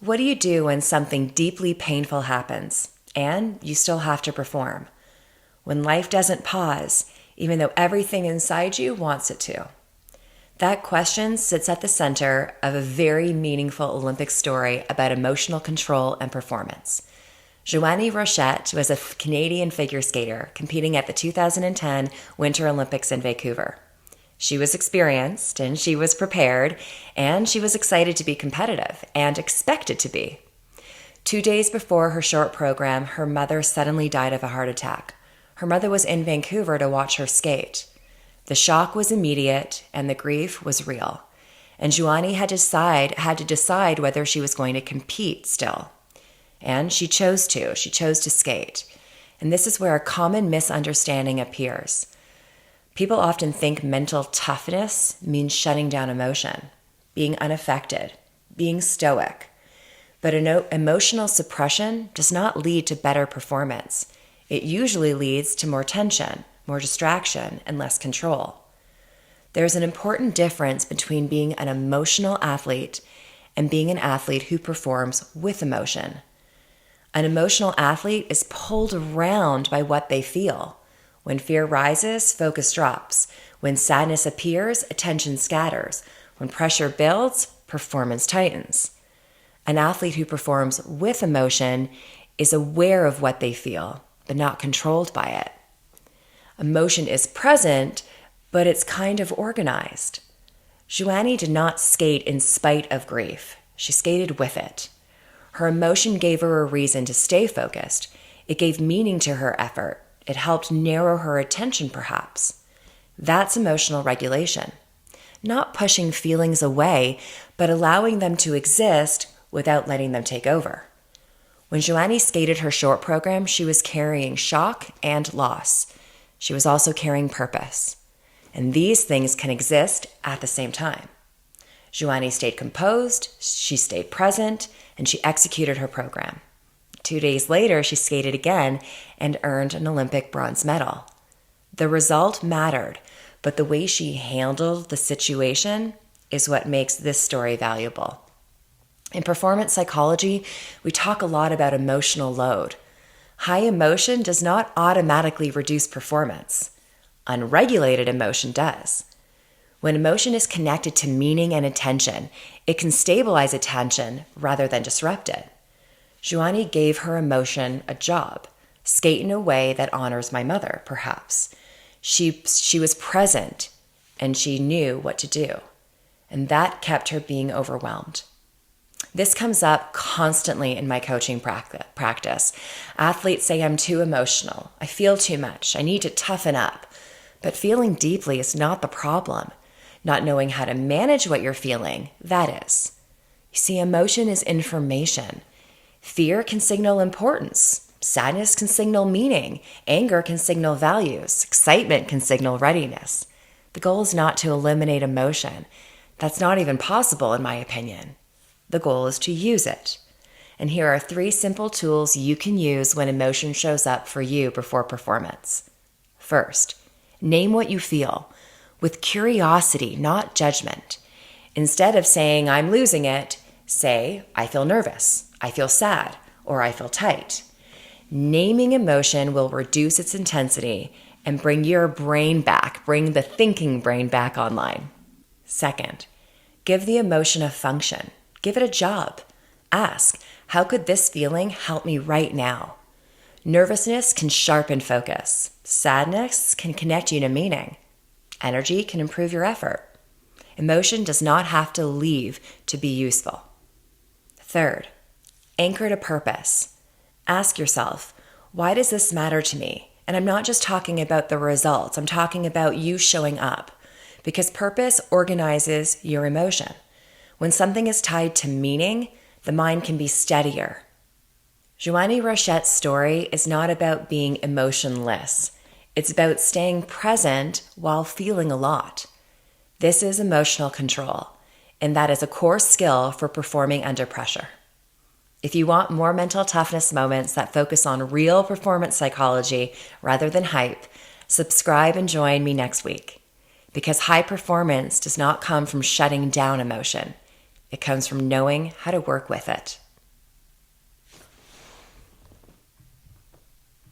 What do you do when something deeply painful happens and you still have to perform? When life doesn't pause, even though everything inside you wants it to? That question sits at the center of a very meaningful Olympic story about emotional control and performance. Joannie Rochette was a Canadian figure skater competing at the 2010 Winter Olympics in Vancouver. She was experienced and she was prepared and she was excited to be competitive and expected to be. 2 days before her short program, her mother suddenly died of a heart attack. Her mother was in Vancouver to watch her skate. The shock was immediate and the grief was real. And Joannie had to decide whether she was going to compete still. And she chose to. She chose to skate. And this is where a common misunderstanding appears. People often think mental toughness means shutting down emotion, being unaffected, being stoic. But emotional suppression does not lead to better performance. It usually leads to more tension, more distraction, and less control. There's an important difference between being an emotional athlete and being an athlete who performs with emotion. An emotional athlete is pulled around by what they feel. When fear rises, focus drops. When sadness appears, attention scatters. When pressure builds, performance tightens. An athlete who performs with emotion is aware of what they feel, but not controlled by it. Emotion is present, but it's kind of organized. Joannie did not skate in spite of grief. She skated with it. Her emotion gave her a reason to stay focused. It gave meaning to her effort. It helped narrow her attention, perhaps. That's emotional regulation. Not pushing feelings away, but allowing them to exist without letting them take over. When Joannie skated her short program, she was carrying shock and loss. She was also carrying purpose. And these things can exist at the same time. Joannie stayed composed, she stayed present, and she executed her program. 2 days later, she skated again and earned an Olympic bronze medal. The result mattered, but the way she handled the situation is what makes this story valuable. In performance psychology, we talk a lot about emotional load. High emotion does not automatically reduce performance. Unregulated emotion does. When emotion is connected to meaning and attention, it can stabilize attention rather than disrupt it. Joannie gave her emotion a job. Skate in a way that honors my mother, perhaps. She was present and she knew what to do. And that kept her being overwhelmed. This comes up constantly in my coaching practice. Athletes say, I'm too emotional. I feel too much. I need to toughen up. But feeling deeply is not the problem. Not knowing how to manage what you're feeling, that is. You see, emotion is information. Fear can signal importance. Sadness can signal meaning. Anger can signal values. Excitement can signal readiness. The goal is not to eliminate emotion. That's not even possible, in my opinion. The goal is to use it. And here are 3 simple tools you can use when emotion shows up for you before performance. First, name what you feel with curiosity, not judgment. Instead of saying, I'm losing it, say, I feel nervous, I feel sad, or I feel tight. Naming emotion will reduce its intensity and bring your brain back, bring the thinking brain back online. Second, give the emotion a function. Give it a job. Ask, how could this feeling help me right now? Nervousness can sharpen focus. Sadness can connect you to meaning. Energy can improve your effort. Emotion does not have to leave to be useful. Third, anchor to purpose. Ask yourself, why does this matter to me? And I'm not just talking about the results. I'm talking about you showing up. Because purpose organizes your emotion. When something is tied to meaning, the mind can be steadier. Joannie Rochette's story is not about being emotionless. It's about staying present while feeling a lot. This is emotional control, and that is a core skill for performing under pressure. If you want more mental toughness moments that focus on real performance psychology rather than hype, subscribe and join me next week. Because high performance does not come from shutting down emotion. It comes from knowing how to work with it.